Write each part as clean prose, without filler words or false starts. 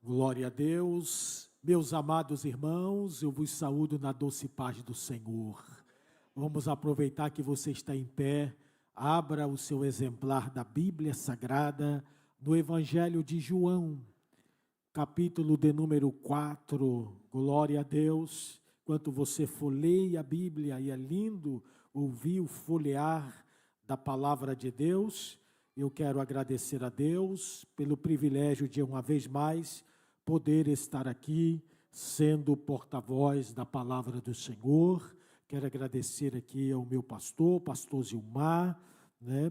Glória a Deus, meus amados irmãos, eu vos saúdo na doce paz do Senhor. Vamos aproveitar que você está em pé, abra o seu exemplar da Bíblia Sagrada, no Evangelho de João, capítulo de número 4, glória a Deus. Enquanto você folheia a Bíblia, e é lindo ouvir o folhear da palavra de Deus, eu quero agradecer a Deus pelo privilégio de, uma vez mais, poder estar aqui sendo porta-voz da palavra do Senhor. Quero agradecer aqui ao meu pastor Zilmar,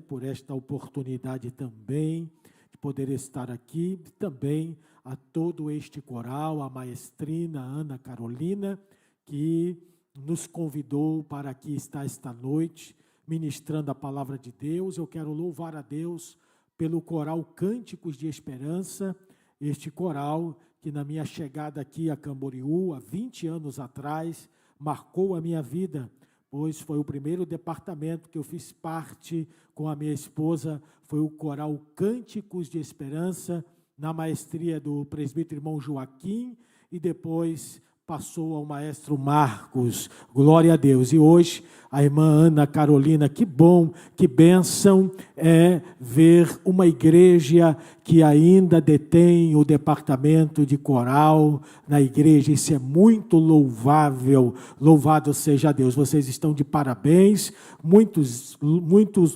por esta oportunidade também de poder estar aqui, também a todo este coral, a maestrina Ana Carolina, que nos convidou para aqui estar esta noite, ministrando a palavra de Deus. Eu quero louvar a Deus pelo coral Cânticos de Esperança, este coral que na minha chegada aqui a Camboriú, há 20 anos atrás, marcou a minha vida, pois foi o primeiro departamento que eu fiz parte com a minha esposa, foi o coral Cânticos de Esperança, na maestria do presbítero irmão Joaquim, e depois passou ao maestro Marcos, glória a Deus. E hoje, a irmã Ana Carolina, que bom, que bênção é ver uma igreja que ainda detém o departamento de coral na igreja. Isso é muito louvável, louvado seja Deus. Vocês estão de parabéns, muitos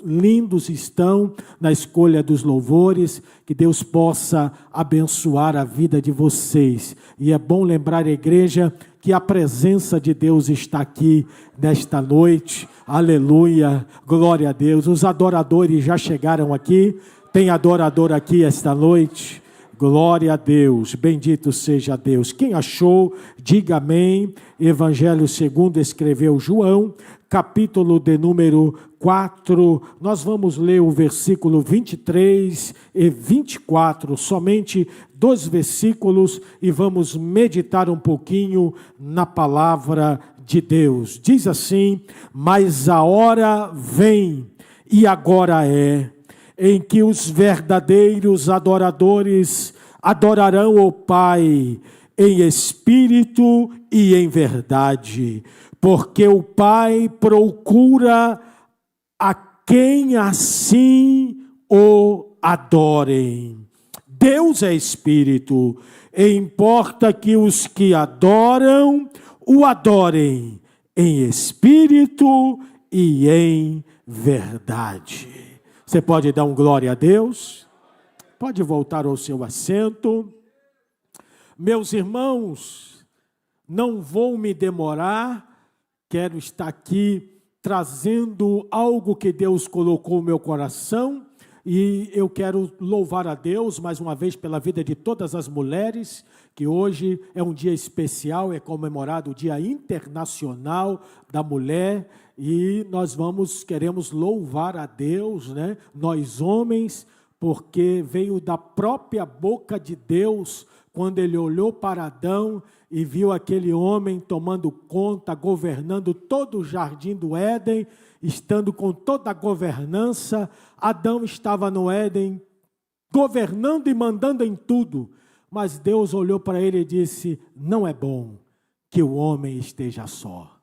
lindos estão na escolha dos louvores, que Deus possa abençoar a vida de vocês. E é bom lembrar a igreja que a presença de Deus está aqui nesta noite, aleluia, glória a Deus. Os adoradores já chegaram aqui, tem adorador aqui esta noite, glória a Deus, bendito seja Deus. Quem achou, diga amém. Evangelho segundo escreveu João, capítulo de número 4, nós vamos ler o versículo 23 e 24, somente 2 versículos, e vamos meditar um pouquinho na palavra de Deus. Diz assim: mas a hora vem, e agora é, em que os verdadeiros adoradores adorarão o Pai em espírito e em verdade, porque o Pai procura a quem assim o adorem. Deus é espírito, e importa que os que adoram, o adorem em espírito e em verdade. Você pode dar um glória a Deus? Pode voltar ao seu assento. Meus irmãos, não vou me demorar, quero estar aqui trazendo algo que Deus colocou no meu coração, e eu quero louvar a Deus mais uma vez pela vida de todas as mulheres, que hoje é um dia especial, é comemorado o Dia Internacional da Mulher, e nós queremos louvar a Deus, nós homens, porque veio da própria boca de Deus, quando ele olhou para Adão e viu aquele homem tomando conta, governando todo o jardim do Éden, estando com toda a governança. Adão estava no Éden, governando e mandando em tudo, mas Deus olhou para ele e disse: não é bom que o homem esteja só.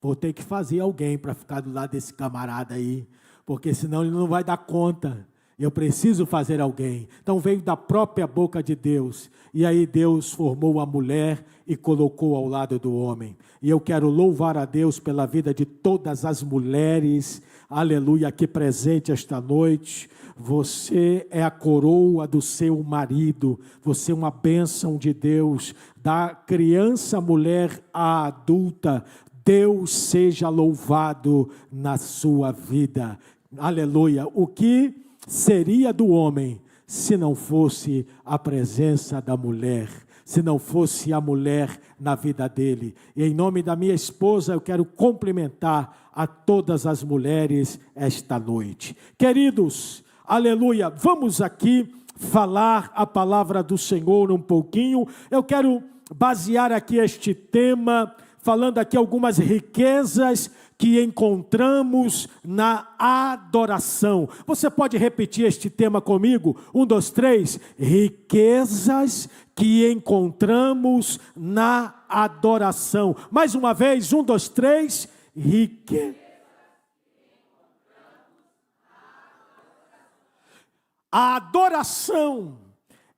Vou ter que fazer alguém para ficar do lado desse camarada aí, porque senão ele não vai dar conta. Eu preciso fazer alguém. Então veio da própria boca de Deus. E aí Deus formou a mulher e colocou ao lado do homem. E eu quero louvar a Deus pela vida de todas as mulheres, aleluia, aqui presente esta noite. Você é a coroa do seu marido. Você é uma bênção de Deus. Da criança, mulher à adulta. Deus seja louvado na sua vida. Aleluia. O que seria do homem se não fosse a presença da mulher, se não fosse a mulher na vida dele? E em nome da minha esposa eu quero cumprimentar a todas as mulheres esta noite. Queridos, aleluia, vamos aqui falar a palavra do Senhor um pouquinho. Eu quero basear aqui este tema falando aqui algumas riquezas que encontramos na adoração. Você pode repetir este tema comigo? 1, 2, 3. Riquezas que encontramos na adoração. Mais uma vez, 1, 2, 3. Riquezas. A adoração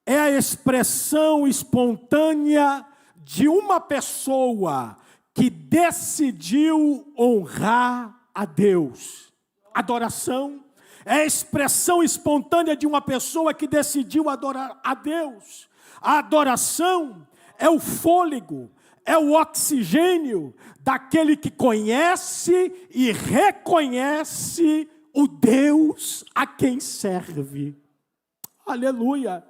é a expressão espontânea de uma pessoa que decidiu honrar a Deus. Adoração é a expressão espontânea de uma pessoa que decidiu adorar a Deus. A adoração é o fôlego, é o oxigênio daquele que conhece e reconhece o Deus a quem serve. Aleluia!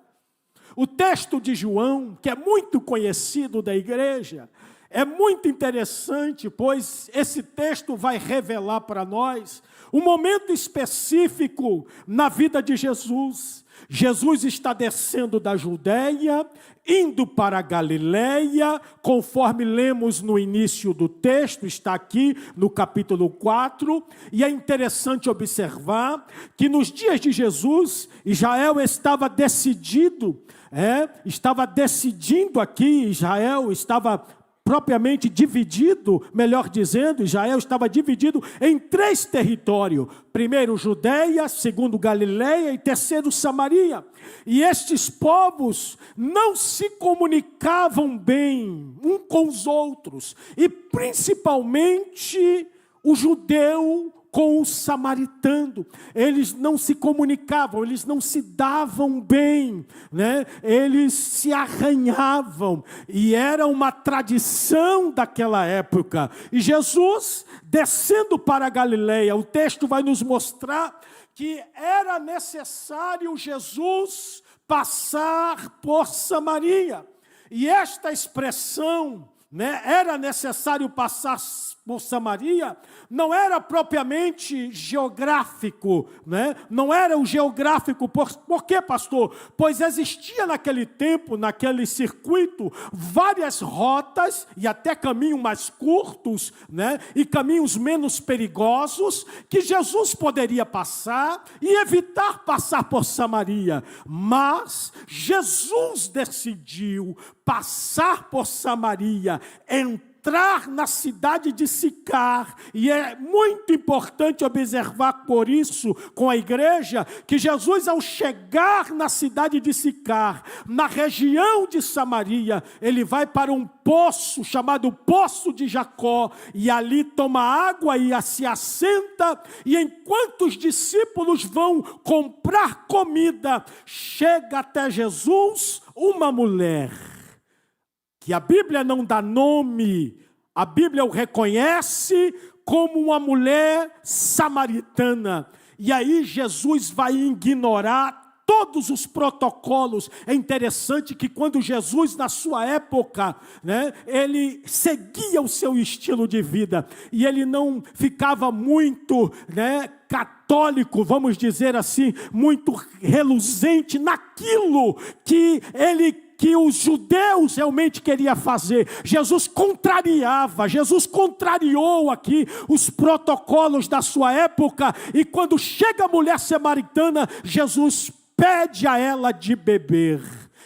O texto de João, que é muito conhecido da igreja, é muito interessante, pois esse texto vai revelar para nós um momento específico na vida de Jesus. Jesus está descendo da Judeia, indo para a Galileia, conforme lemos no início do texto, está aqui no capítulo 4, e é interessante observar que nos dias de Jesus, Israel estava decidindo aqui, Israel estava propriamente dividido, melhor dizendo, Israel estava dividido em 3 territórios. Primeiro Judeia, segundo Galileia e terceiro Samaria. E estes povos não se comunicavam bem um com os outros. E principalmente o judeu com o samaritano. Eles não se comunicavam, eles não se davam bem, né? Eles se arranhavam, e era uma tradição daquela época. E Jesus, descendo para a Galileia, o texto vai nos mostrar que era necessário Jesus passar por Samaria. E esta expressão, era necessário passar por Samaria, não era propriamente geográfico, não era o geográfico. Por quê, pastor? Pois existia naquele tempo, naquele circuito, várias rotas e até caminhos mais curtos, e caminhos menos perigosos, que Jesus poderia passar e evitar passar por Samaria. Mas Jesus decidiu passar por Samaria, entrar na cidade de Sicar, e é muito importante observar por isso com a igreja, que Jesus, ao chegar na cidade de Sicar, na região de Samaria, ele vai para um poço chamado Poço de Jacó, e ali toma água e se assenta, e enquanto os discípulos vão comprar comida, chega até Jesus uma mulher, que a Bíblia não dá nome, a Bíblia o reconhece como uma mulher samaritana. E aí Jesus vai ignorar todos os protocolos. É interessante que quando Jesus, na sua época, ele seguia o seu estilo de vida, e ele não ficava muito, católico, vamos dizer assim, muito reluzente naquilo que os judeus realmente queriam fazer. Jesus contrariou aqui os protocolos da sua época, e quando chega a mulher samaritana, Jesus pede a ela de beber.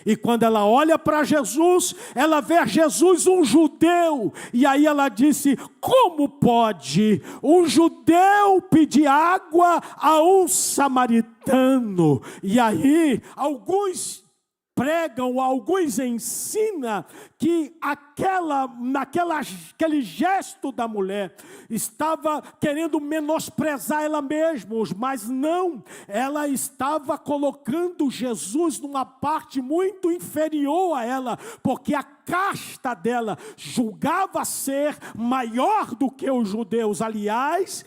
E quando ela olha para Jesus, ela vê Jesus um judeu, e aí ela disse: como pode um judeu pedir água a um samaritano? E aí alguns pregam, alguns ensinam que aquele gesto da mulher estava querendo menosprezar ela mesma, mas não, ela estava colocando Jesus numa parte muito inferior a ela, porque a casta dela julgava ser maior do que os judeus. Aliás,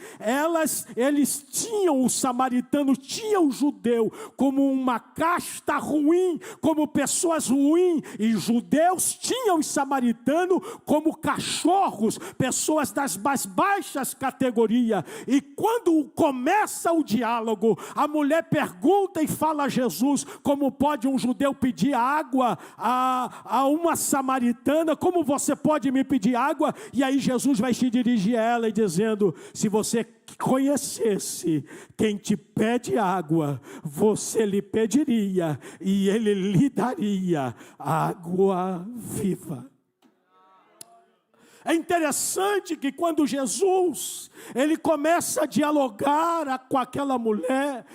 eles tinham, o samaritano tinha o judeu como uma casta ruim, como pessoas ruins, e os judeus tinham os samaritanos como cachorros, pessoas das mais baixas categorias. E quando começa o diálogo, a mulher pergunta e fala a Jesus: como pode um judeu pedir água a uma samaritana? samaritana, como você pode me pedir água? E aí Jesus vai se dirigir a ela e dizendo, se você conhecesse quem te pede água, você lhe pediria e ele lhe daria água viva. É interessante que quando Jesus, ele começa a dialogar com aquela mulher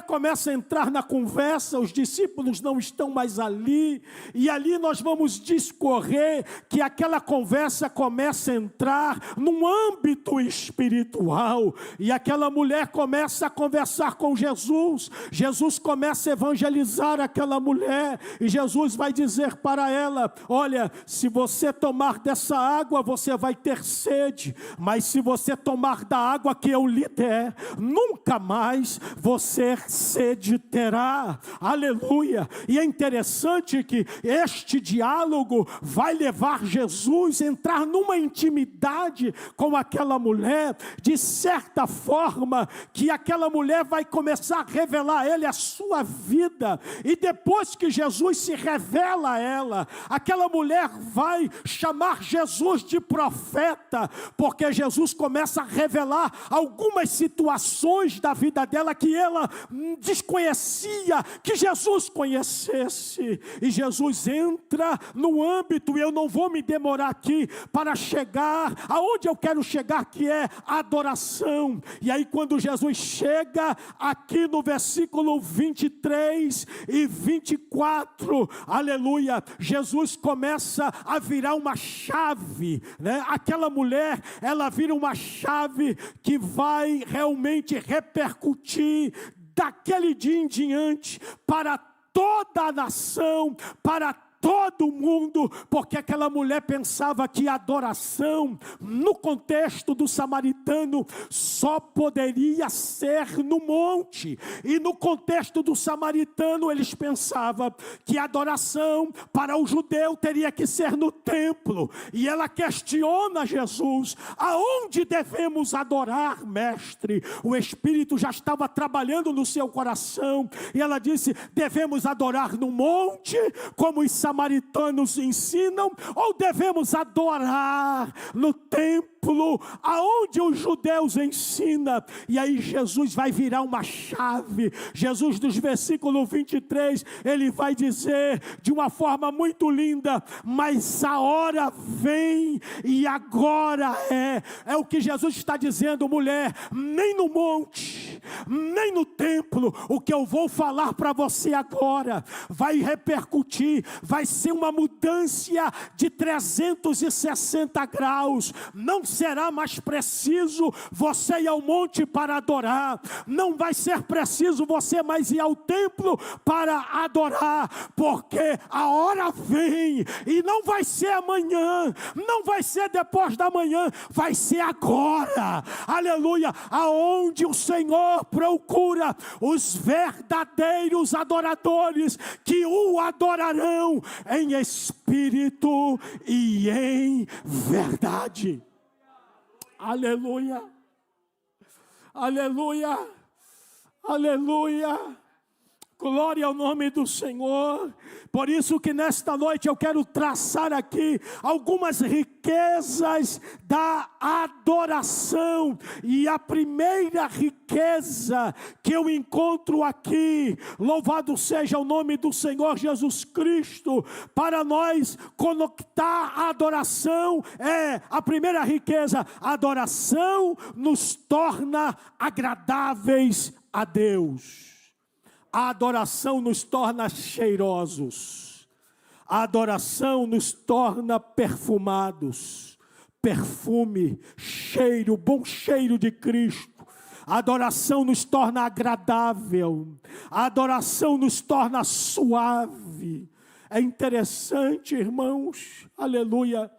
começa a entrar na conversa, os discípulos não estão mais ali, e ali nós vamos discorrer que aquela conversa começa a entrar num âmbito espiritual, e aquela mulher começa a conversar com Jesus, Jesus começa a evangelizar aquela mulher, e Jesus vai dizer para ela, olha, se você tomar dessa água, você vai ter sede, mas se você tomar da água que eu lhe der, nunca mais você sede terá. Aleluia! E é interessante que este diálogo vai levar Jesus a entrar numa intimidade com aquela mulher, de certa forma que aquela mulher vai começar a revelar a ele a sua vida, e depois que Jesus se revela a ela, aquela mulher vai chamar Jesus de profeta, porque Jesus começa a revelar algumas situações da vida dela que ela desconhecia, que Jesus conhecesse, e Jesus entra no âmbito, e eu não vou me demorar aqui para chegar aonde eu quero chegar, que é a adoração. E aí quando Jesus chega aqui no versículo 23 e 24, aleluia, Jesus começa a virar uma chave, né? Aquela mulher, ela vira uma chave que vai realmente repercutir daquele dia em diante para toda a nação, para todo mundo, porque aquela mulher pensava que a adoração, no contexto do samaritano, só poderia ser no monte, e no contexto do samaritano, eles pensavam que a adoração para o judeu teria que ser no templo, e ela questiona Jesus, aonde devemos adorar, mestre? O Espírito já estava trabalhando no seu coração, e ela disse, devemos adorar no monte, como os samaritanos ensinam, ou devemos adorar no templo, aonde os judeus ensinam? E aí Jesus vai virar uma chave. Jesus, dos versículos 23, ele vai dizer de uma forma muito linda, mas a hora vem e agora é o que Jesus está dizendo, mulher, nem no monte, nem no templo, o que eu vou falar para você agora vai repercutir, vai ser uma mudança de 360 graus, não será mais preciso você ir ao monte para adorar, não vai ser preciso você mais ir ao templo para adorar, porque a hora vem, e não vai ser amanhã, não vai ser depois da manhã, vai ser agora, aleluia, aonde o Senhor procura os verdadeiros adoradores, que o adorarão em espírito e em verdade. Aleluia, aleluia, aleluia, glória ao nome do Senhor. Por isso que nesta noite eu quero traçar aqui algumas riquezas da adoração. E a primeira riqueza que eu encontro aqui, louvado seja o nome do Senhor Jesus Cristo, para nós conectar a adoração, é a primeira riqueza: a adoração nos torna agradáveis a Deus. A adoração nos torna cheirosos, a adoração nos torna perfumados, perfume, cheiro, bom cheiro de Cristo. A adoração nos torna agradável, a adoração nos torna suave. É interessante, irmãos, aleluia,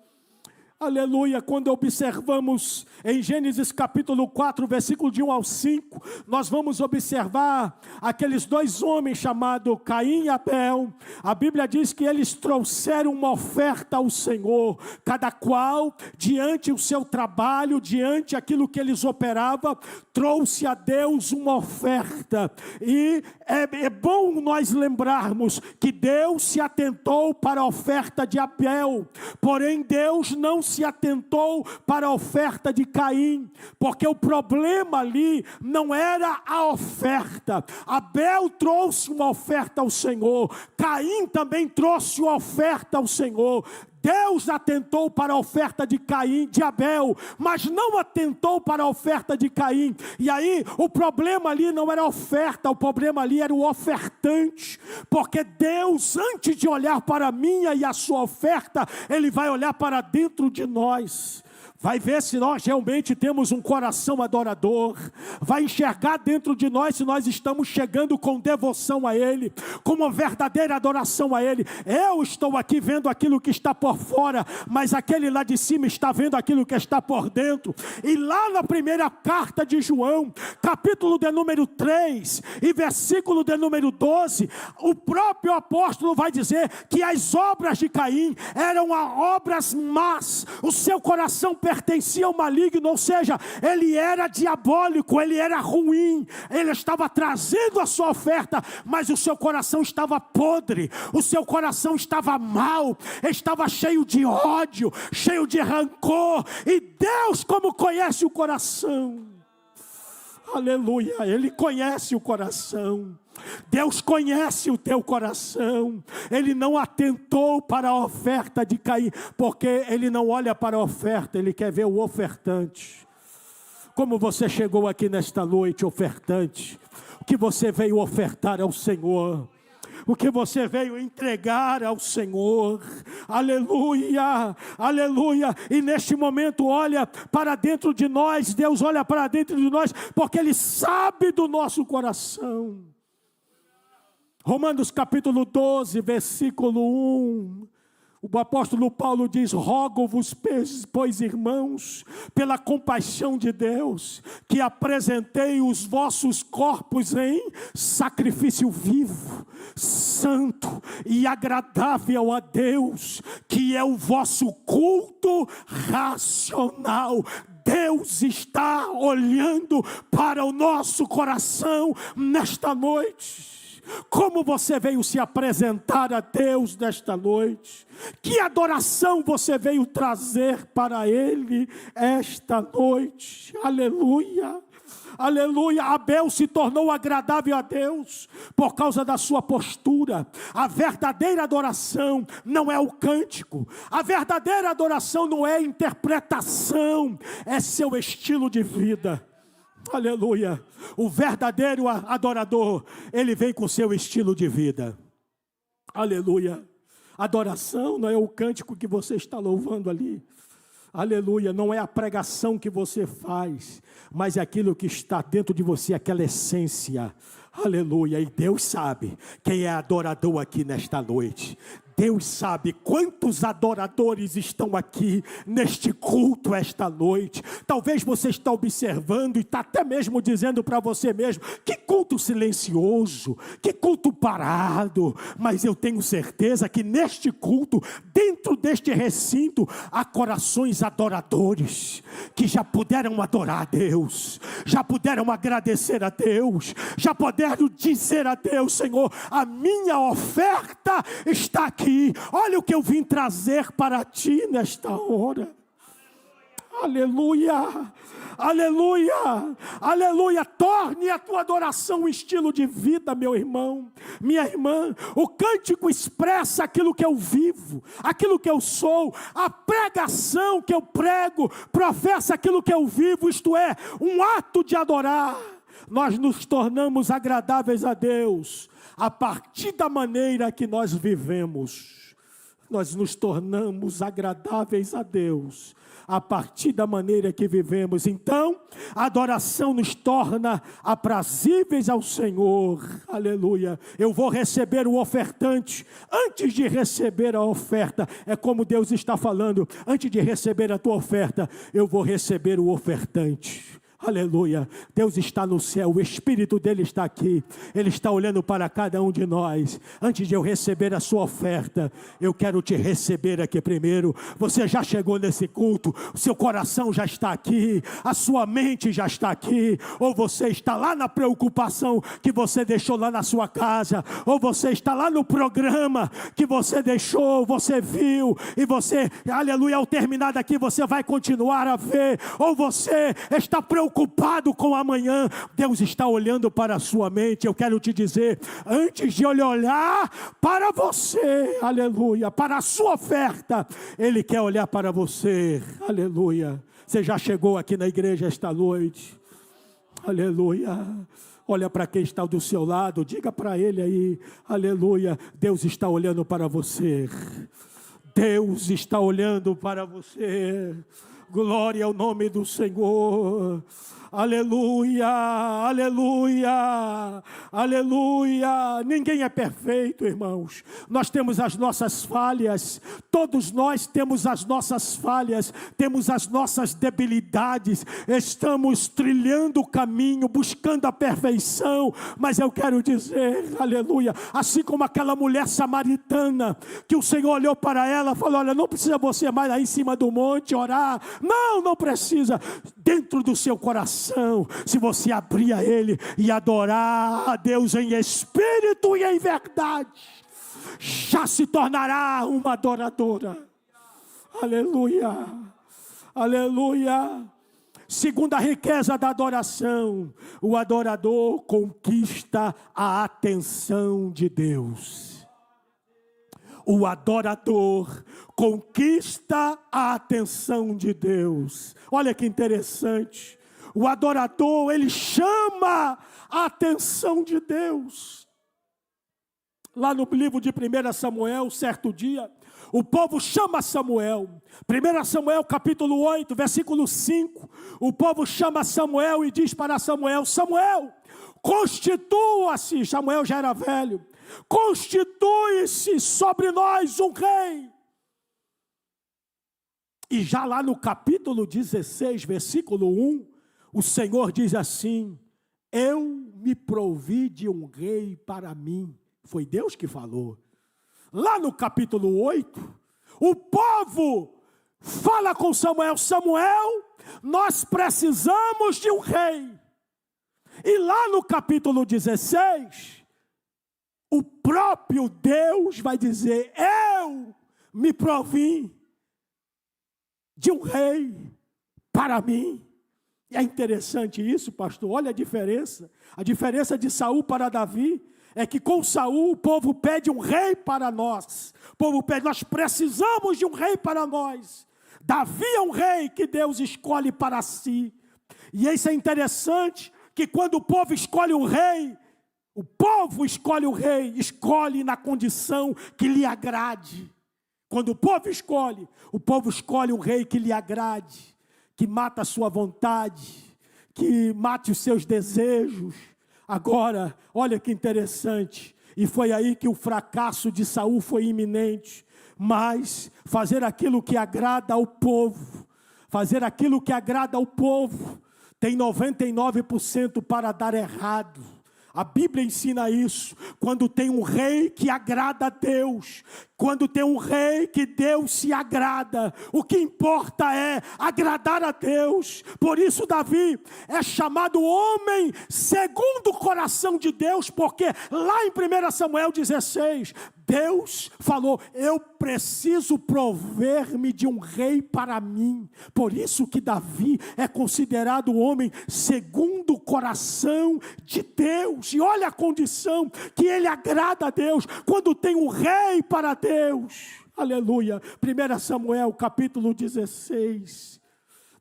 Aleluia, quando observamos em Gênesis capítulo 4, versículo de 1 ao 5, nós vamos observar aqueles dois homens chamados Caim e Abel. A Bíblia diz que eles trouxeram uma oferta ao Senhor, cada qual, diante o seu trabalho, diante aquilo que eles operavam, trouxe a Deus uma oferta. E é bom nós lembrarmos que Deus se atentou para a oferta de Abel, porém Deus não se atentou para a oferta de Caim, porque o problema ali não era a oferta. Abel trouxe uma oferta ao Senhor, Caim também trouxe uma oferta ao Senhor. Deus atentou para a oferta de Caim, de Abel, mas não atentou para a oferta de Caim. E aí o problema ali não era a oferta, o problema ali era o ofertante, porque Deus, antes de olhar para a minha e a sua oferta, Ele vai olhar para dentro de nós. Vai ver se nós realmente temos um coração adorador. Vai enxergar dentro de nós se nós estamos chegando com devoção a Ele, com uma verdadeira adoração a Ele. Eu estou aqui vendo aquilo que está por fora, mas aquele lá de cima está vendo aquilo que está por dentro. E lá na primeira carta de João, capítulo de número 3 e versículo de número 12, o próprio apóstolo vai dizer que as obras de Caim eram obras más. O seu coração pertencia ao maligno, ou seja, ele era diabólico, ele era ruim, ele estava trazendo a sua oferta, mas o seu coração estava podre, o seu coração estava mau, estava cheio de ódio, cheio de rancor, e Deus, como conhece o coração, aleluia, Ele conhece o coração. Deus conhece o teu coração. Ele não atentou para a oferta de Caim, porque Ele não olha para a oferta, Ele quer ver o ofertante. Como você chegou aqui nesta noite, ofertante? O que você veio ofertar ao Senhor? O que você veio entregar ao Senhor? Aleluia, aleluia. E neste momento olha para dentro de nós, Deus olha para dentro de nós, porque Ele sabe do nosso coração. Romanos capítulo 12, versículo 1, o apóstolo Paulo diz: rogo-vos, pois irmãos, pela compaixão de Deus, que apresentei os vossos corpos em sacrifício vivo, santo e agradável a Deus, que é o vosso culto racional. Deus está olhando para o nosso coração nesta noite. Como você veio se apresentar a Deus nesta noite? Que adoração você veio trazer para Ele esta noite? Aleluia, aleluia. Abel se tornou agradável a Deus por causa da sua postura. A verdadeira adoração não é o cântico, a verdadeira adoração não é a interpretação, é seu estilo de vida. Aleluia, o verdadeiro adorador, ele vem com seu estilo de vida. Aleluia, adoração não é o cântico que você está louvando ali. Aleluia, não é a pregação que você faz, mas é aquilo que está dentro de você, aquela essência. Aleluia, e Deus sabe quem é adorador aqui nesta noite. Deus sabe quantos adoradores estão aqui neste culto esta noite. Talvez você está observando e está até mesmo dizendo para você mesmo: que culto silencioso, que culto parado. Mas eu tenho certeza que neste culto, dentro deste recinto, há corações adoradores, que já puderam adorar a Deus, já puderam agradecer a Deus, já puderam dizer a Deus: Senhor, a minha oferta está aqui. Olha o que eu vim trazer para ti nesta hora. Aleluia, aleluia, aleluia. Torne a tua adoração um estilo de vida, meu irmão, minha irmã. O cântico expressa aquilo que eu vivo, aquilo que eu sou. A pregação que eu prego professa aquilo que eu vivo, isto é, um ato de adorar. Nós nos tornamos agradáveis a Deus a partir da maneira que nós vivemos. nós nos tornamos agradáveis a Deus a partir da maneira que vivemos. Então, a adoração nos torna aprazíveis ao Senhor. Aleluia. Eu vou receber o ofertante antes de receber a oferta. É como Deus está falando: antes de receber a tua oferta, eu vou receber o ofertante. Aleluia, Deus está no céu, o Espírito dele está aqui, ele está olhando para cada um de nós. Antes de eu receber a sua oferta, eu quero te receber aqui primeiro. Você já chegou nesse culto, o seu coração já está aqui, a sua mente já está aqui, ou você está lá na preocupação que você deixou lá na sua casa, ou você está lá no programa que você deixou, você viu, e você, aleluia, ao terminar daqui você vai continuar a ver, ou você está preocupado com amanhã. Deus está olhando para a sua mente. Eu quero te dizer, antes de ele olhar para você, aleluia, para a sua oferta, ele quer olhar para você, aleluia. Você já chegou aqui na igreja esta noite, aleluia. Olha para quem está do seu lado, diga para ele aí, aleluia, Deus está olhando para você, Deus está olhando para você. Glória ao nome do Senhor. Aleluia, aleluia, aleluia. Ninguém é perfeito, irmãos. Nós temos as nossas falhas. Todos nós temos as nossas falhas. Temos as nossas debilidades. Estamos trilhando o caminho, buscando a perfeição. Mas eu quero dizer, aleluia, assim como aquela mulher samaritana, que o Senhor olhou para ela e falou: olha, não precisa você mais lá em cima do monte orar. Não precisa. Dentro do seu coração, se você abrir a Ele e adorar a Deus em espírito e em verdade, já se tornará uma adoradora. Aleluia, aleluia. Segunda riqueza da adoração: o adorador conquista a atenção de Deus. O adorador conquista a atenção de Deus. Olha que interessante. O adorador, ele chama a atenção de Deus. Lá no livro de 1 Samuel, certo dia, o povo chama Samuel. 1 Samuel capítulo 8, versículo 5. O povo chama Samuel e diz para Samuel: Samuel, constitua-se. Samuel já era velho. Constitui-se sobre nós um rei. E já lá no capítulo 16, versículo 1, o Senhor diz assim: eu me provi de um rei para mim. Foi Deus que falou. Lá no capítulo 8, o povo fala com Samuel: Samuel, nós precisamos de um rei. E lá no capítulo 16, o próprio Deus vai dizer: eu me provi de um rei para mim. E é interessante isso, pastor. Olha a diferença. A diferença de Saul para Davi é que com Saul o povo pede um rei para nós. O povo pede: nós precisamos de um rei para nós. Davi é um rei que Deus escolhe para si. E isso é interessante, que quando o povo escolhe um rei, o povo escolhe o rei, escolhe na condição que lhe agrade. Quando o povo escolhe um rei que lhe agrade, que mata a sua vontade, que mate os seus desejos. Agora, olha que interessante, e foi aí que o fracasso de Saul foi iminente. Mas fazer aquilo que agrada ao povo, tem 99% para dar errado. A Bíblia ensina isso. Quando tem um rei que agrada a Deus, quando tem um rei que Deus se agrada, o que importa é agradar a Deus. Por isso Davi é chamado homem segundo o coração de Deus, porque lá em 1 Samuel 16, Deus falou: eu preciso prover-me de um rei para mim. Por isso que Davi é considerado um homem segundo o coração de Deus. E olha a condição que ele agrada a Deus, quando tem um rei para Deus. Aleluia. 1 Samuel capítulo 16,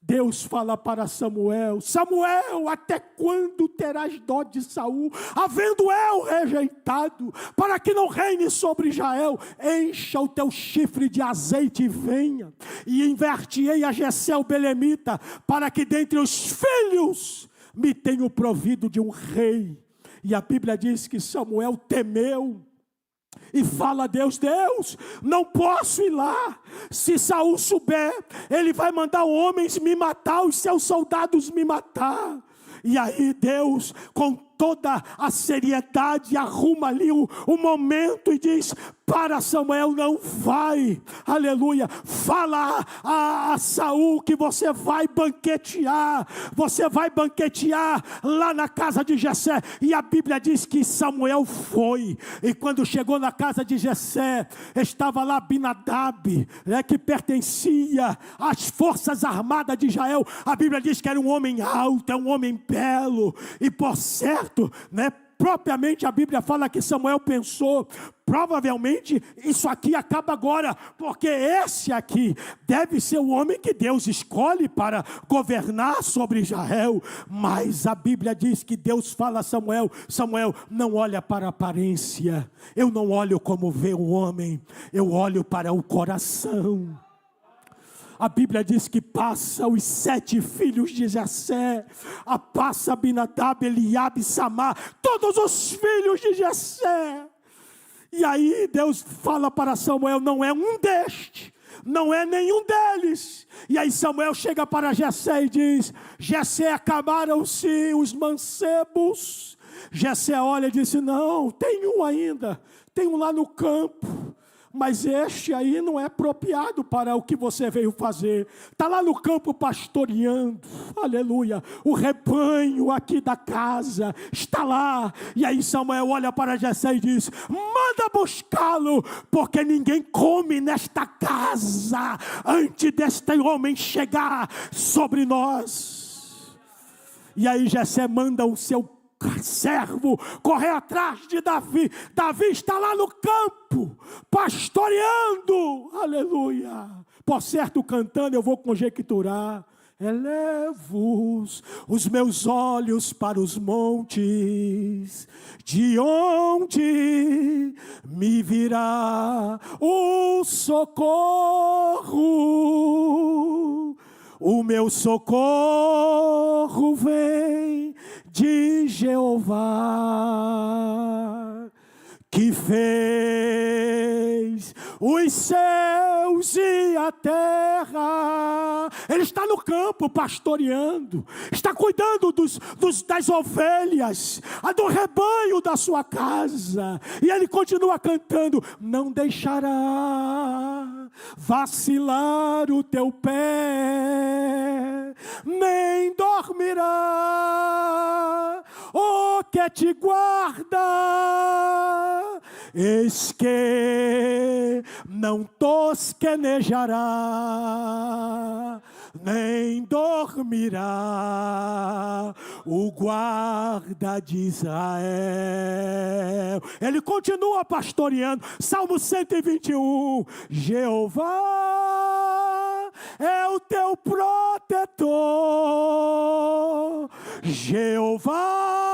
Deus fala para Samuel: Samuel, até quando terás dó de Saul, havendo eu rejeitado, para que não reine sobre Israel? Encha o teu chifre de azeite e venha, e enverti-ei a Jessé o belemita, para que dentre os filhos me tenho provido de um rei. E a Bíblia diz que Samuel temeu, e fala a Deus: Deus, não posso ir lá. Se Saul souber, ele vai mandar homens me matar, os seus soldados me matar. E aí Deus, com toda a seriedade, arruma ali o momento e diz para Samuel: não vai, aleluia, fala a Saul que você vai banquetear lá na casa de Jessé. E a Bíblia diz que Samuel foi, e quando chegou na casa de Jessé, estava lá Abinadab, que pertencia às forças armadas de Israel. A Bíblia diz que era um homem alto, um homem belo, e por certo, propriamente a Bíblia fala que Samuel pensou: provavelmente isso aqui acaba agora, porque esse aqui deve ser o homem que Deus escolhe para governar sobre Israel. Mas a Bíblia diz que Deus fala a Samuel: Samuel, não olha para a aparência, eu não olho como vê o homem, eu olho para o coração. A Bíblia diz que passa os 7 filhos de Jessé, passa Abinadab, Eliabe, Samar, todos os filhos de Jessé. E aí Deus fala para Samuel: não é um destes, não é nenhum deles. E aí Samuel chega para Jessé e diz: Jessé, acabaram-se os mancebos. Jessé olha e disse: não, tem um ainda, tem um lá no campo. Mas este aí não é apropriado para o que você veio fazer. Está lá no campo pastoreando, aleluia, o rebanho aqui da casa está lá. E aí Samuel olha para Jessé e diz: manda buscá-lo, porque ninguém come nesta casa antes deste homem chegar sobre nós. E aí Jessé manda o seu servo correr atrás de Davi. Davi está lá no campo pastoreando, aleluia, por certo cantando. Eu vou conjecturar: elevo os meus olhos para os montes, de onde me virá o socorro? O meu socorro vem de Jeová, que fez os céus e a terra. Ele está no campo pastoreando, está cuidando das ovelhas, do rebanho da sua casa. E ele continua cantando: não deixará vacilar o teu pé, nem dormirá o que te guarda. Eis que não tosquenejará, nem dormirá o guarda de Israel. Ele continua pastoreando. Salmo 121. Jeová é o teu protetor, Jeová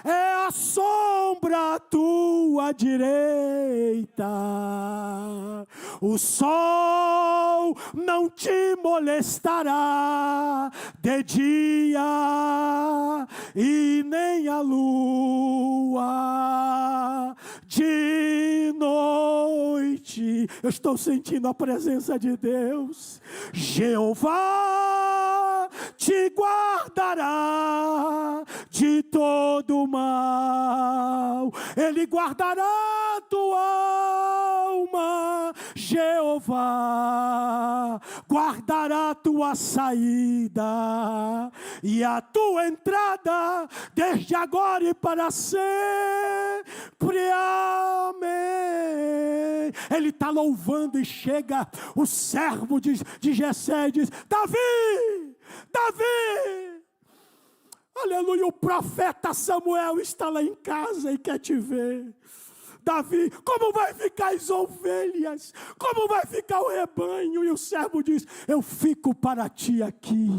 é a sombra à tua direita. O sol não te molestará de dia, e nem a lua de noite. Eu estou sentindo a presença de Deus. Jeová te guardará de todo mal, Ele guardará a tua alma. Jeová guardará a tua saída e a tua entrada, desde agora e para sempre. Amém. Ele está louvando e chega o servo de Jessé e diz: Davi, Davi. Aleluia, o profeta Samuel está lá em casa e quer te ver. Davi, como vai ficar as ovelhas? Como vai ficar o rebanho? E o servo diz, eu fico para ti aqui.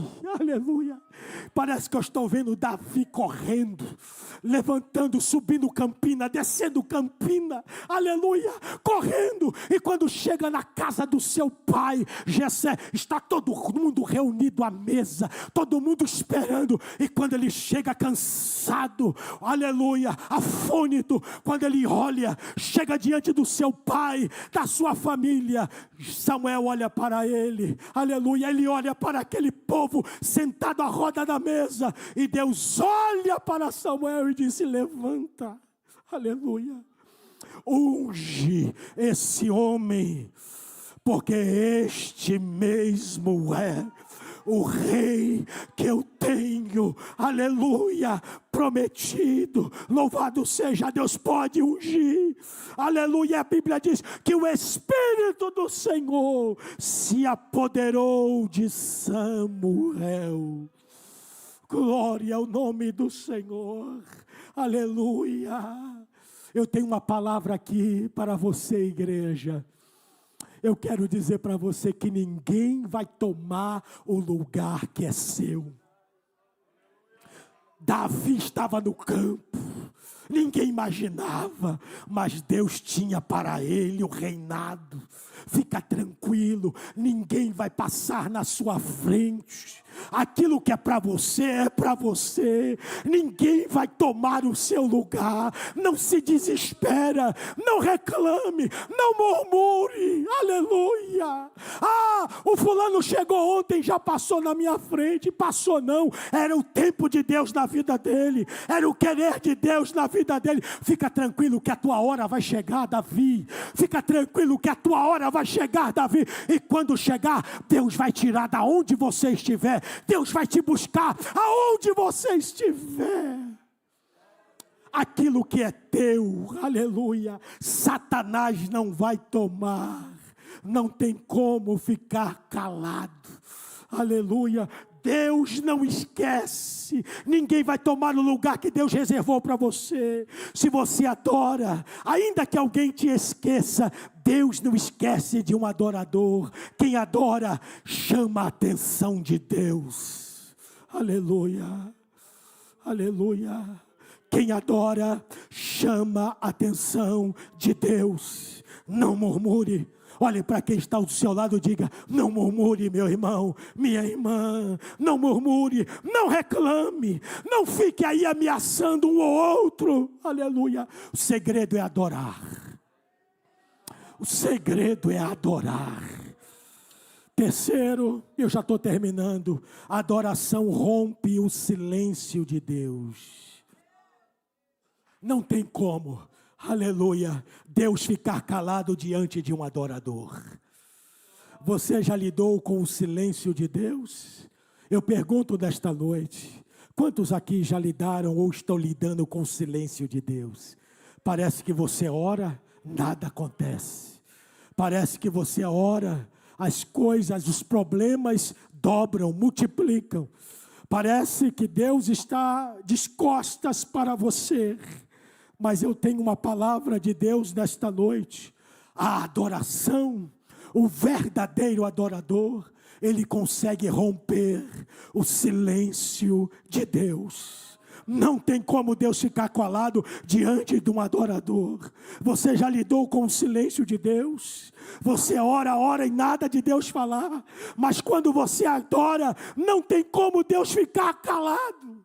Aleluia. Parece que eu estou vendo Davi correndo, levantando, subindo campina, descendo campina, aleluia, correndo. E quando chega na casa do seu pai, Jessé, está todo mundo reunido à mesa, todo mundo esperando. E quando ele chega cansado, aleluia, afônito, quando ele olha, chega diante do seu pai, da sua família, Samuel olha para ele, aleluia, ele olha para aquele povo sentado à roda da mesa, e Deus olha para Samuel e disse, levanta, aleluia, unge esse homem, porque este mesmo é o rei que eu tenho, aleluia, prometido. Louvado seja Deus, pode ungir, aleluia. A Bíblia diz que o Espírito do Senhor se apoderou de Samuel. Glória ao nome do Senhor, aleluia. Eu tenho uma palavra aqui para você, igreja. Eu quero dizer para você que ninguém vai tomar o lugar que é seu. Davi estava no campo, ninguém imaginava, mas Deus tinha para ele o reinado. Fica tranquilo, ninguém vai passar na sua frente. Aquilo que é para você, ninguém vai tomar o seu lugar. Não se desespera, não reclame, não murmure, aleluia. O fulano chegou ontem, já passou na minha frente. Passou não, era o tempo de Deus na vida dele, era o querer de Deus na vida dele. Fica tranquilo que a tua hora vai chegar, Davi. Fica tranquilo que a tua hora vai chegar, Davi. E quando chegar, Deus vai tirar da onde você estiver. Deus vai te buscar aonde você estiver. Aquilo que é teu, aleluia, Satanás não vai tomar. Não tem como ficar calado, aleluia. Deus não esquece, ninguém vai tomar o lugar que Deus reservou para você. Se você adora, ainda que alguém te esqueça, Deus não esquece de um adorador. Quem adora, chama a atenção de Deus, aleluia, aleluia. Quem adora, chama a atenção de Deus. Não murmure. Olhe para quem está ao seu lado e diga, não murmure, meu irmão, minha irmã, não murmure, não reclame, não fique aí ameaçando um ou outro, aleluia. O segredo é adorar, o segredo é adorar. Terceiro, eu já estou terminando, a adoração rompe o silêncio de Deus. Não tem como, aleluia, Deus ficar calado diante de um adorador. Você já lidou com o silêncio de Deus? Eu pergunto nesta noite, quantos aqui já lidaram ou estão lidando com o silêncio de Deus? Parece que você ora, nada acontece. Parece que você ora, as coisas, os problemas dobram, multiplicam. Parece que Deus está de costas para você. Mas eu tenho uma palavra de Deus nesta noite. A adoração, o verdadeiro adorador, ele consegue romper o silêncio de Deus. Não tem como Deus ficar calado diante de um adorador. Você já lidou com o silêncio de Deus? Você ora e nada de Deus falar. Mas quando você adora, não tem como Deus ficar calado.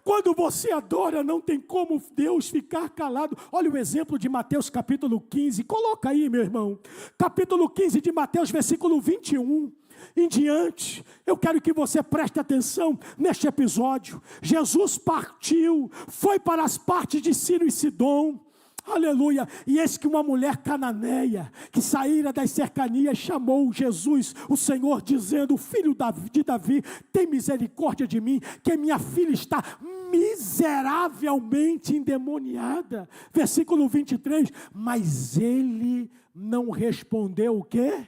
Quando você adora, não tem como Deus ficar calado. Olha o exemplo de Mateus capítulo 15. Coloca aí, meu irmão. Capítulo 15 de Mateus, versículo 21 em diante. Eu quero que você preste atenção neste episódio. Jesus partiu, foi para as partes de Ciro e Sidom. Aleluia, e eis que uma mulher cananeia, que saíra das cercanias, chamou Jesus, o Senhor, dizendo, filho de Davi, tem misericórdia de mim, que minha filha está miseravelmente endemoniada. Versículo 23, mas ele não respondeu o quê?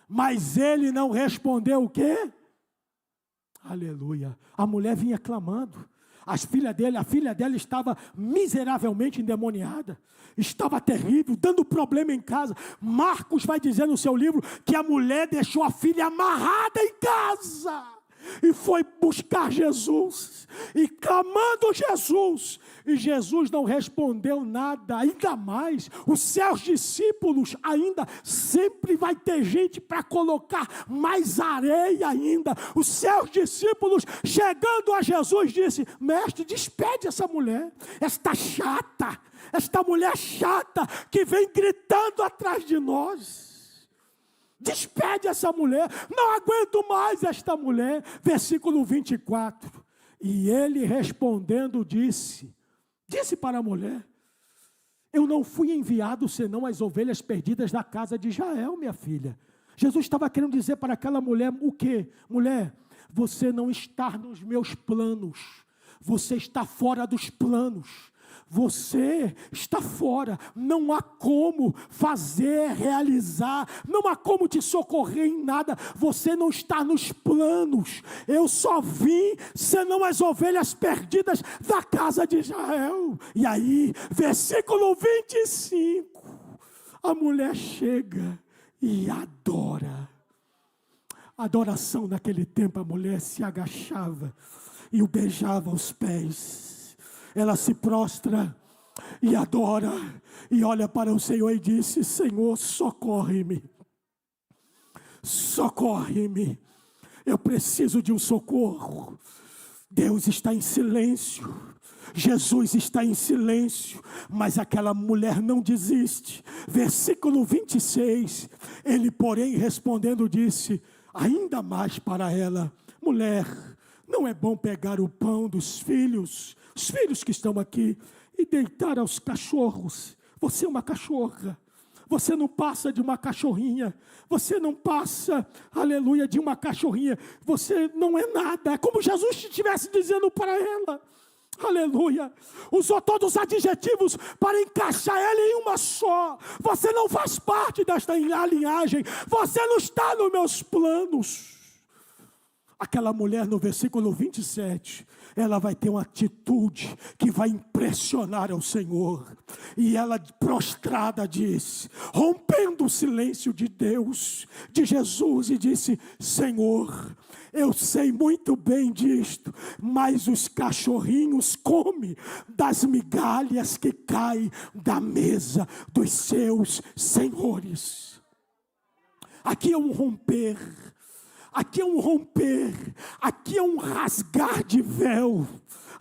Mas ele não respondeu o quê? Aleluia, a mulher vinha clamando. A filha dela estava miseravelmente endemoniada, estava terrível, dando problema em casa. Marcos vai dizer no seu livro que a mulher deixou a filha amarrada em casa e foi buscar Jesus, e clamando Jesus, e Jesus não respondeu nada. Ainda mais, os seus discípulos ainda, sempre vai ter gente para colocar mais areia ainda. Os seus discípulos, chegando a Jesus, disse: mestre, despede essa mulher, esta mulher chata, que vem gritando atrás de nós. Despede essa mulher, não aguento mais esta mulher. Versículo 24, e ele respondendo disse para a mulher: eu não fui enviado senão as ovelhas perdidas da casa de Israel, minha filha. Jesus estava querendo dizer para aquela mulher o quê? Mulher, você não está nos meus planos, você está fora dos planos. Você está fora, não há como fazer, realizar, não há como te socorrer em nada, você não está nos planos. Eu só vim senão as ovelhas perdidas da casa de Israel. E aí, versículo 25, a mulher chega e adora. Adoração naquele tempo, a mulher se agachava e o beijava aos pés. Ela se prostra e adora, e olha para o Senhor e disse: Senhor, socorre-me, socorre-me, eu preciso de um socorro. Deus está em silêncio, Jesus está em silêncio, mas aquela mulher não desiste. Versículo 26, ele porém respondendo disse ainda mais para ela: mulher, não é bom pegar o pão dos filhos, os filhos que estão aqui, e deitar aos cachorros. Você é uma cachorra, você não passa de uma cachorrinha, você não passa, aleluia, de uma cachorrinha, você não é nada. É como Jesus estivesse dizendo para ela, aleluia, usou todos os adjetivos para encaixar ela em uma só. Você não faz parte desta linhagem, você não está nos meus planos. Aquela mulher no versículo 27, ela vai ter uma atitude que vai impressionar ao Senhor. E ela prostrada disse, rompendo o silêncio de Deus, de Jesus, e disse: Senhor, eu sei muito bem disto, mas os cachorrinhos comem das migalhas que caem da mesa dos seus senhores. Aqui é um romper. Aqui é um romper, aqui é um rasgar de véu,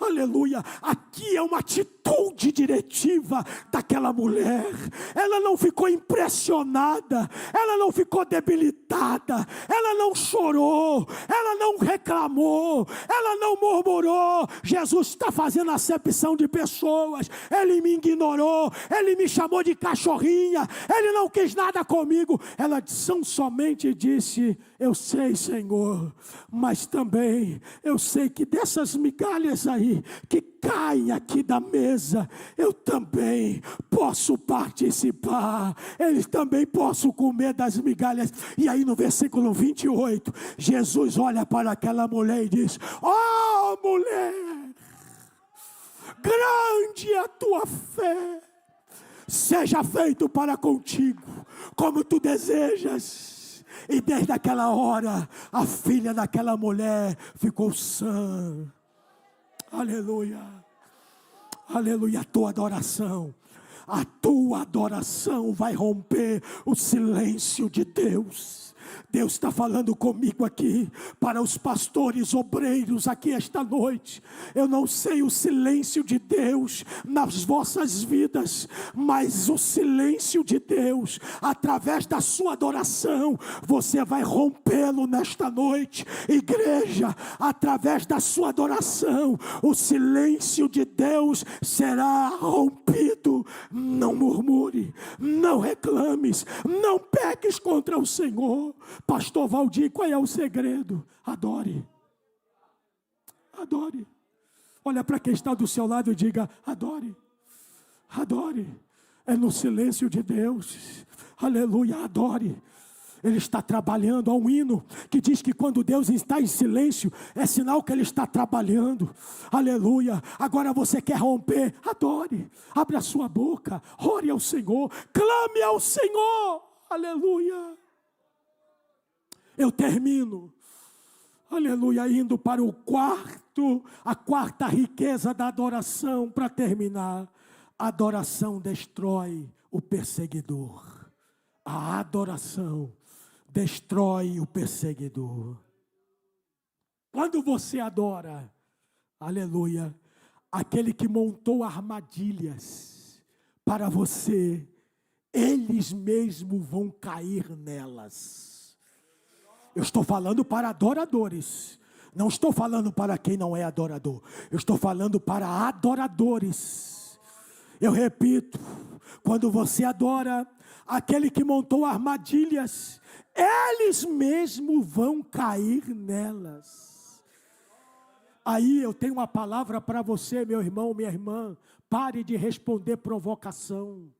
aleluia. Aqui é uma atitude diretiva daquela mulher. Ela não ficou impressionada, ela não ficou debilitada, ela não chorou, ela não reclamou, ela não murmurou. Jesus está fazendo acepção de pessoas. Ele me ignorou, ele me chamou de cachorrinha, ele não quis nada comigo. Ela somente disse: eu sei, Senhor, mas também eu sei que dessas migalhas aí que caem aqui da mesa, eu também posso participar, eles também posso comer das migalhas. E aí no versículo 28, Jesus olha para aquela mulher e diz: oh mulher, grande é a tua fé, seja feito para contigo como tu desejas. E desde aquela hora, a filha daquela mulher ficou sã. Aleluia, aleluia. A tua adoração vai romper o silêncio de Deus. Deus está falando comigo aqui, para os pastores obreiros aqui esta noite. Eu não sei o silêncio de Deus nas vossas vidas, mas o silêncio de Deus, através da sua adoração, você vai rompê-lo nesta noite. Igreja, através da sua adoração, o silêncio de Deus será rompido. Não murmure, não reclames, não peques contra o Senhor. Pastor Valdir, qual é o segredo? Adore. Adore. Olha para quem está do seu lado e diga: adore. Adore. É no silêncio de Deus. Aleluia, adore. Ele está trabalhando. Há um hino que diz que quando Deus está em silêncio, é sinal que Ele está trabalhando. Aleluia. Agora você quer romper? Adore. Abre a sua boca. Ore ao Senhor. Clame ao Senhor. Aleluia. Eu termino. Aleluia. Indo para a quarta riqueza da adoração, para terminar. A adoração destrói o perseguidor. A adoração destrói o perseguidor. Quando você adora, aleluia, aquele que montou armadilhas para você, eles mesmos vão cair nelas. Eu estou falando para adoradores, não estou falando para quem não é adorador, eu estou falando para adoradores. Eu repito, quando você adora aquele que montou armadilhas, eles mesmos vão cair nelas. Aí eu tenho uma palavra para você, meu irmão, minha irmã. Pare de responder provocação.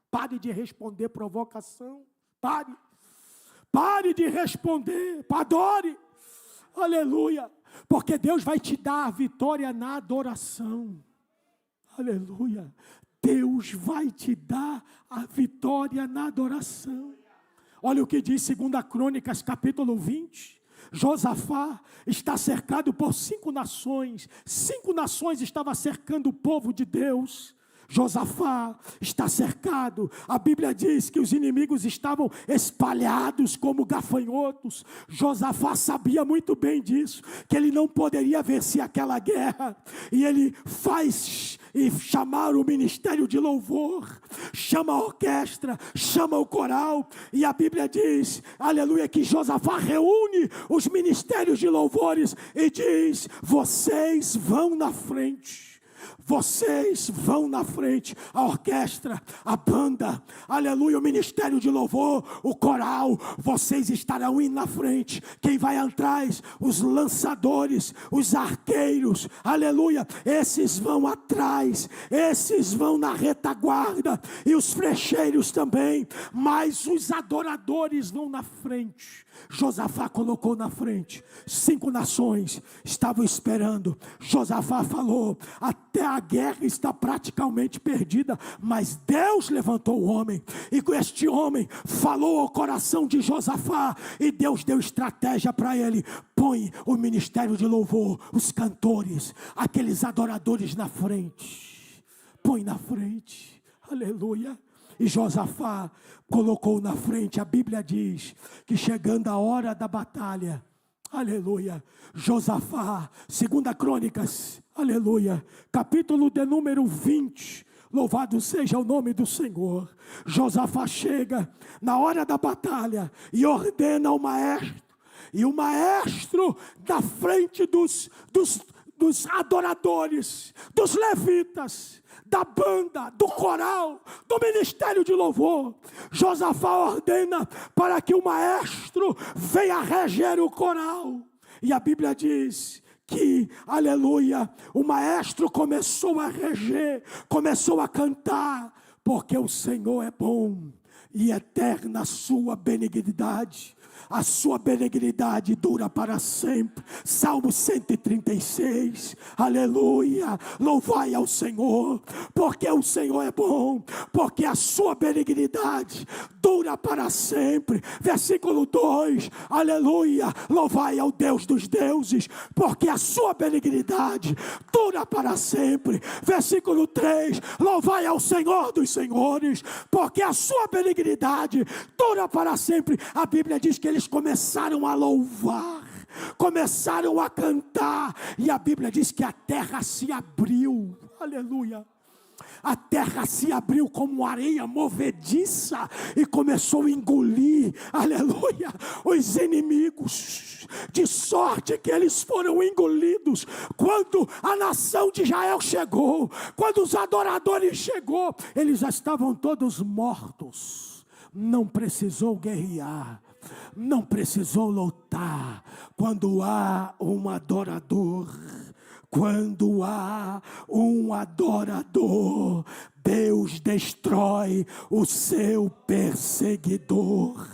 Pare de responder provocação. Pare de responder. Adore. Aleluia. Porque Deus vai te dar a vitória na adoração. Aleluia. Deus vai te dar a vitória na adoração. Olha o que diz 2 Crônicas, capítulo 20. Josafá está cercado por 5 nações. 5 nações estavam cercando o povo de Deus. Josafá está cercado. A Bíblia diz que os inimigos estavam espalhados como gafanhotos. Josafá sabia muito bem disso, que ele não poderia vencer aquela guerra. E ele faz chamar o ministério de louvor, chama a orquestra, chama o coral. E a Bíblia diz, aleluia, que Josafá reúne os ministérios de louvores e diz: vocês vão na frente. Vocês vão na frente, a orquestra, a banda, aleluia, o ministério de louvor, o coral, vocês estarão indo na frente. Quem vai atrás? Os lançadores, os arqueiros, aleluia, esses vão atrás, esses vão na retaguarda, e os flecheiros também, mas os adoradores vão na frente. Josafá colocou na frente, 5 nações estavam esperando. Josafá falou: até a guerra está praticamente perdida, mas Deus levantou o homem, e com este homem falou ao coração de Josafá, e Deus deu estratégia para ele: põe o ministério de louvor, os cantores, aqueles adoradores na frente, põe na frente, aleluia. E Josafá colocou na frente. A Bíblia diz que chegando a hora da batalha, aleluia, Josafá, 2 Crônicas, aleluia, capítulo de número 20, louvado seja o nome do Senhor. Josafá chega na hora da batalha e ordena ao maestro, e o maestro da frente dos adoradores, dos levitas, da banda, do coral, do ministério de louvor, Josafá ordena para que o maestro venha reger o coral. E a Bíblia diz que, aleluia, o maestro começou a reger, começou a cantar, porque o Senhor é bom e eterna a sua benignidade. A sua benignidade dura para sempre. Salmo 136, aleluia, louvai ao Senhor, porque o Senhor é bom, porque a sua benignidade dura para sempre. Versículo 2, aleluia, louvai ao Deus dos deuses, porque a sua benignidade dura para sempre. Versículo 3, louvai ao Senhor dos senhores, porque a sua benignidade dura para sempre. A Bíblia diz que eles começaram a louvar, começaram a cantar, e a Bíblia diz que a terra se abriu, aleluia. A terra se abriu como areia movediça e começou a engolir, aleluia, os inimigos, de sorte que eles foram engolidos. Quando a nação de Israel chegou, quando os adoradores chegou, eles já estavam todos mortos. Não precisou guerrear, não precisou lutar. Quando há um adorador, Quando há um adorador, Deus destrói o seu perseguidor.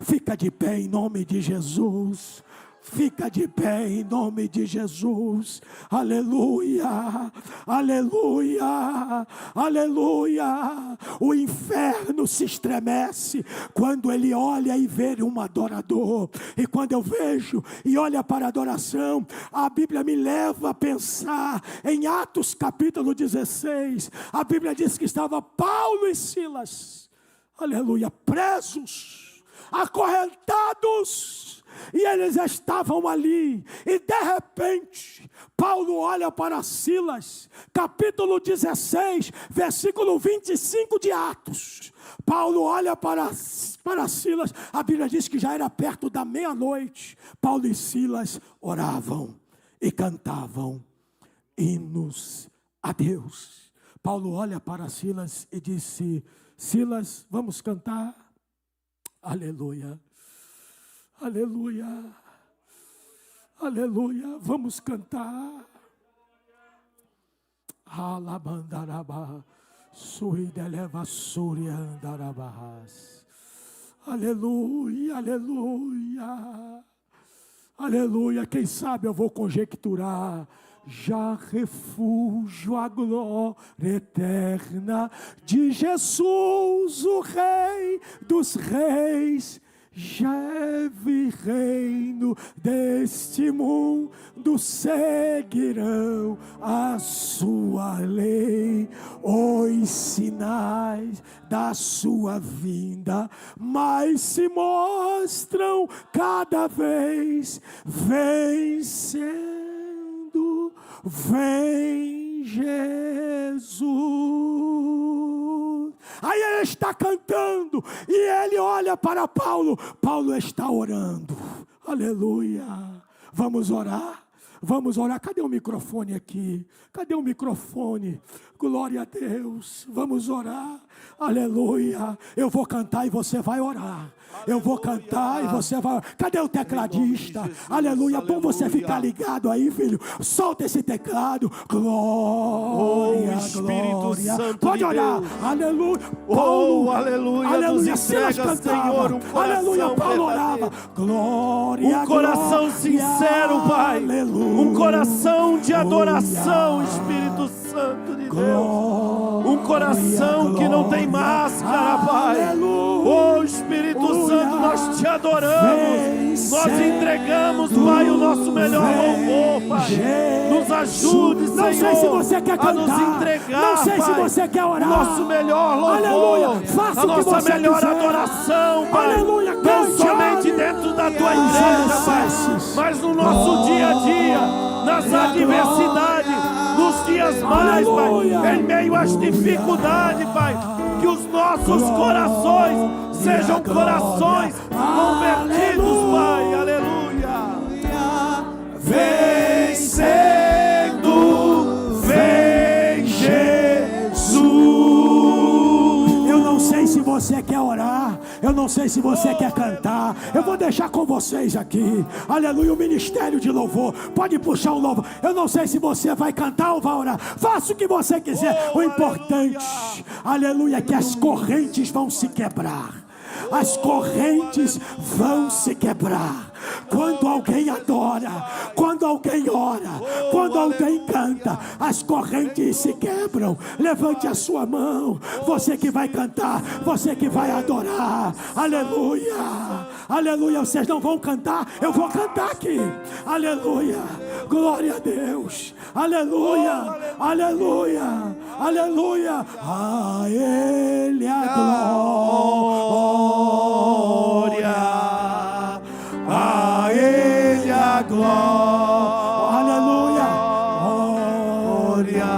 Fica de pé em nome de Jesus. Fica de pé em nome de Jesus. Aleluia, aleluia, aleluia. O inferno se estremece quando ele olha e vê um adorador. E quando eu vejo e olho para a adoração, a Bíblia me leva a pensar em Atos capítulo 16. A Bíblia diz que estava Paulo e Silas, aleluia, presos, acorrentados. E eles estavam ali, e de repente, Paulo olha para Silas, capítulo 16, versículo 25 de Atos. Paulo olha para Silas, a Bíblia diz que já era perto da meia-noite. Paulo e Silas oravam e cantavam hinos a Deus. Paulo olha para Silas e disse: Silas, vamos cantar? Aleluia. Aleluia, aleluia, vamos cantar. Alabandaraba, suideleva suriandarabas. Aleluia, aleluia, aleluia. Quem sabe eu vou conjecturar. Já refúgio a glória eterna de Jesus, o Rei dos Reis. Já reino deste mundo seguirão a sua lei. Os sinais da sua vinda mais se mostram cada vez vencendo. Vem Jesus. Aí ele está cantando e ele olha para Paulo. Paulo está orando. Aleluia. Vamos orar. Vamos orar. Cadê o microfone aqui? Cadê o microfone? Glória a Deus. Vamos orar. Aleluia. Eu vou cantar e você vai orar. Eu vou cantar e você vai orar. Cadê o tecladista? Aleluia. Bom você ficar ligado aí, filho. Solta esse teclado. Glória, glória. Pode orar. Aleluia. Oh, aleluia. Aleluia. Silas cantava. Senhor, um coração. Aleluia. Paulo orava. Glória, um coração sincero, Pai. Aleluia. Um coração de adoração, Espírito Santo de Deus. Um coração que não tem máscara, Pai. Oh, Espírito Santo, nós te adoramos. Nós entregamos, Pai, o nosso melhor louvor, Pai. Nos ajude, Senhor. Não sei se você quer cantar. A nos entregar, não sei, Pai, se você quer orar. Nosso melhor louvor. Aleluia. Faça a nossa você melhor quiser. Adoração, Pai. Aleluia. Não somente dentro da tua igreja, Pai, mas no nosso dia a dia, nas adversidades, nos dias mais, Pai, em meio às dificuldades, Pai, que os nossos corações sejam corações convertidos, Pai, aleluia. Vencendo, vem Jesus. Eu não sei se você quer orar, eu não sei se você quer cantar. Eu vou deixar com vocês aqui, aleluia, o ministério de louvor. Pode puxar o louvor. Eu não sei se você vai cantar ou vai orar. Faça o que você quiser. O importante, aleluia, é que as correntes vão se quebrar. As correntes vão se quebrar. Quando alguém adora, quando alguém ora, quando alguém canta, as correntes se quebram. Levante a sua mão, você que vai cantar, você que vai adorar. Aleluia, aleluia. Vocês não vão cantar, eu vou cantar aqui. Aleluia, glória a Deus. Aleluia, aleluia, aleluia. A Ele a glória. A Ele a glória, aleluia, glória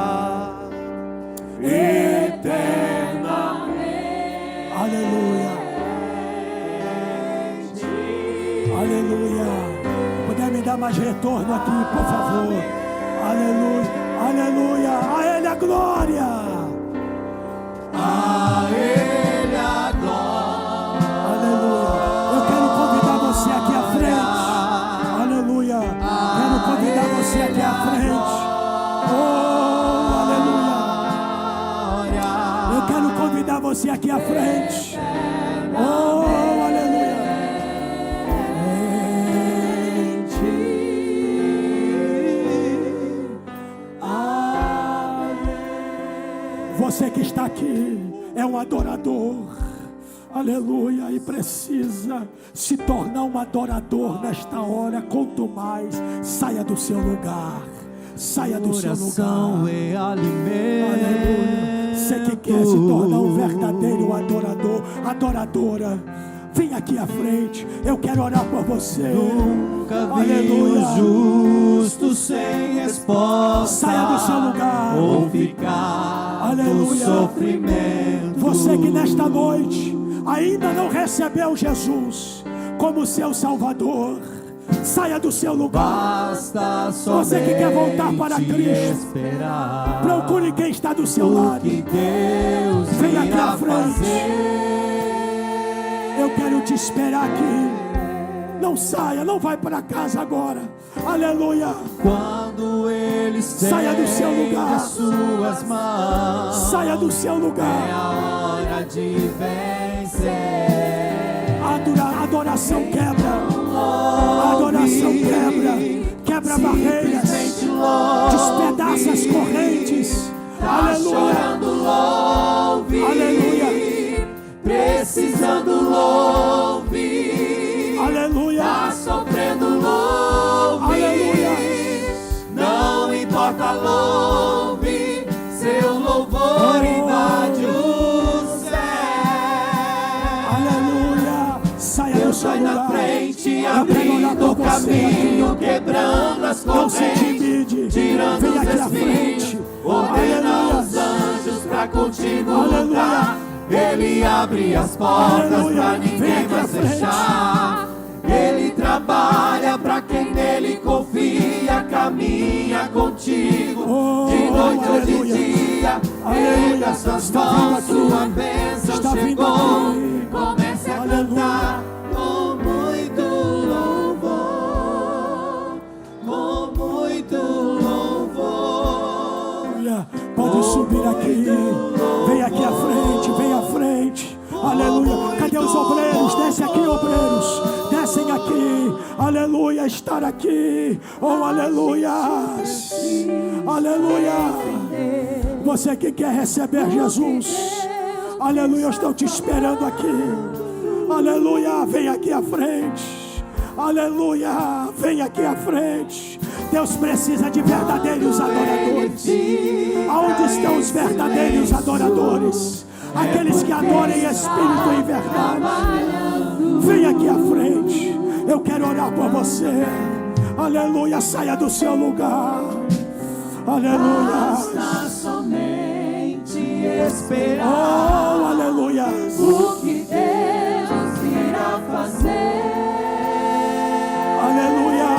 eternamente, aleluia, aleluia. Puder me dar mais retorno aqui, por favor, aleluia, aleluia. A Ele a glória, a Ele a glória, aleluia. Eu quero convidar você aqui à frente. Aleluia. Quero convidar você aqui à frente. você aqui à frente. Oh, aleluia. Você que está aqui é um adorador, aleluia, e precisa se tornar um adorador nesta hora. Quanto mais, saia do seu lugar, saia do seu lugar. É alimento. Aleluia. Você que quer se tornar um verdadeiro adorador, adoradora, vem aqui à frente, eu quero orar por você. Nunca vi um justo sem resposta. Saia do seu lugar. Ou ficar Aleluia. no sofrimento. Você que nesta noite ainda não recebeu Jesus como seu Salvador, saia do seu lugar. Basta Você que quer voltar para Cristo, esperar. procure quem está do seu lado. Que Deus vem aqui à irá frente. fazer. Eu quero te esperar aqui. Não saia, não vai para casa agora. Aleluia. Quando Ele saia do seu lugar. as suas mãos, saia do seu é lugar. a hora de vencer. Adoração quebra. Adoração quebra barreiras, despedaça as correntes. Aleluia. Aleluia. Precisando louve. Aleluia. Tá sofrendo louve. Aleluia. Não importa louve. Seu louvor invade o céu. Aleluia. Saia do seu Vai na lugar. frente, abrindo o caminho, quebrando as Não se correntes, intimide. tirando Vem os aqui à frente. espinhos, ordena Aleluia. os anjos pra contigo Aleluia. lutar. Ele abre as portas Aleluia. pra Vem ninguém aqui à mais frente. fechar. Ele trabalha pra quem nele confia, caminha contigo, Oh, de noite ou de aleluia. dia. Aleluia. Erga suas Está vindo mãos, aqui. sua bênção Está vindo chegou. aqui. Comece a Aleluia. cantar com muito louvor, com muito louvor. Aleluia. Pode subir aqui. Vem aqui à frente, vem à frente. Aleluia. Cadê os obreiros? Desce aqui, obreiros. Descem aqui. Aleluia. Estar aqui. Oh, aleluia. Aleluia. Você que quer receber Jesus. Aleluia. Eu estou te esperando aqui. Aleluia. Vem aqui à frente. Aleluia. Vem aqui à frente. Deus precisa de verdadeiros adoradores. Aonde estão os verdadeiros adoradores? Aqueles que adoram em espírito e em verdade. Vem aqui à frente. Eu quero orar por você. Aleluia. Saia do seu lugar. Aleluia. Basta somente esperar. Oh, aleluia. O que Deus irá fazer. Aleluia.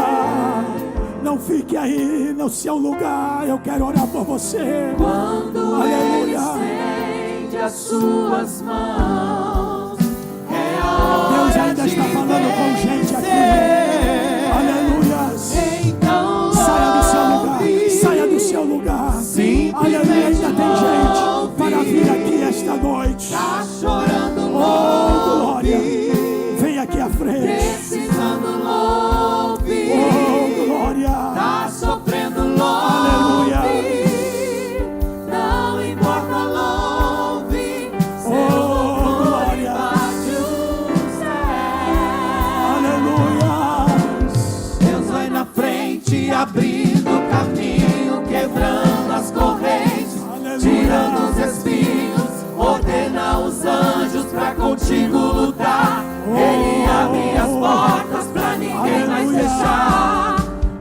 Não fique aí no seu lugar. Eu quero orar por você. Quando Ele Aleluia. estende as suas mãos, é a Deus hora ainda de está falando com gente aqui. vencer. Aleluia. Então Saia do seu lugar. louve. Saia do seu lugar. Aleluia. Ainda tem gente para vir aqui esta noite. Tá chorando Oh, glória. Vem aqui à frente. precisando louve. Oh, glória. Tá sofrendo louve. Aleluia. Não importa louve. Oh, glória. Invade o céu. Aleluia. Deus vai na frente, abrindo o caminho, quebrando as correntes, Aleluia. tirando os espinhos, ordena os anjos pra contigo lutar. Ele abre as portas pra ninguém mais Aleluia. fechar.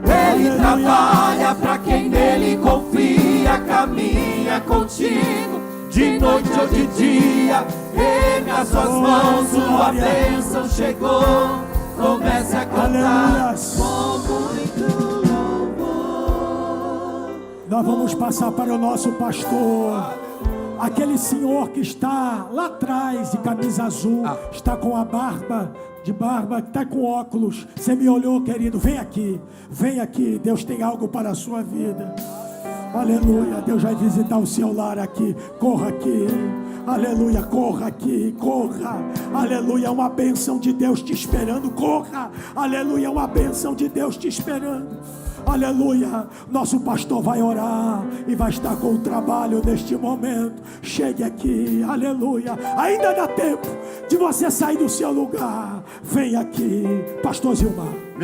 Ele Aleluia. trabalha pra quem nele confia, caminha contigo, de noite ou de dia. Erga as suas mãos, sua glória. bênção chegou. Comece a cantar Aleluia. com muito louvor. Nós vamos passar para o nosso pastor. Aquele senhor que está lá atrás de camisa azul, está com a barba, está com óculos. Você me olhou, querido, vem aqui, Deus tem algo para a sua vida. Aleluia, Deus vai visitar o seu lar aqui. Corra aqui. Aleluia, corra aqui, corra. Aleluia, uma bênção de Deus te esperando. Corra. Aleluia, uma bênção de Deus te esperando. Aleluia, nosso pastor vai orar e vai estar com o trabalho neste momento. Chegue aqui, aleluia. Ainda dá tempo de você sair do seu lugar. Vem aqui, pastor Zilmar.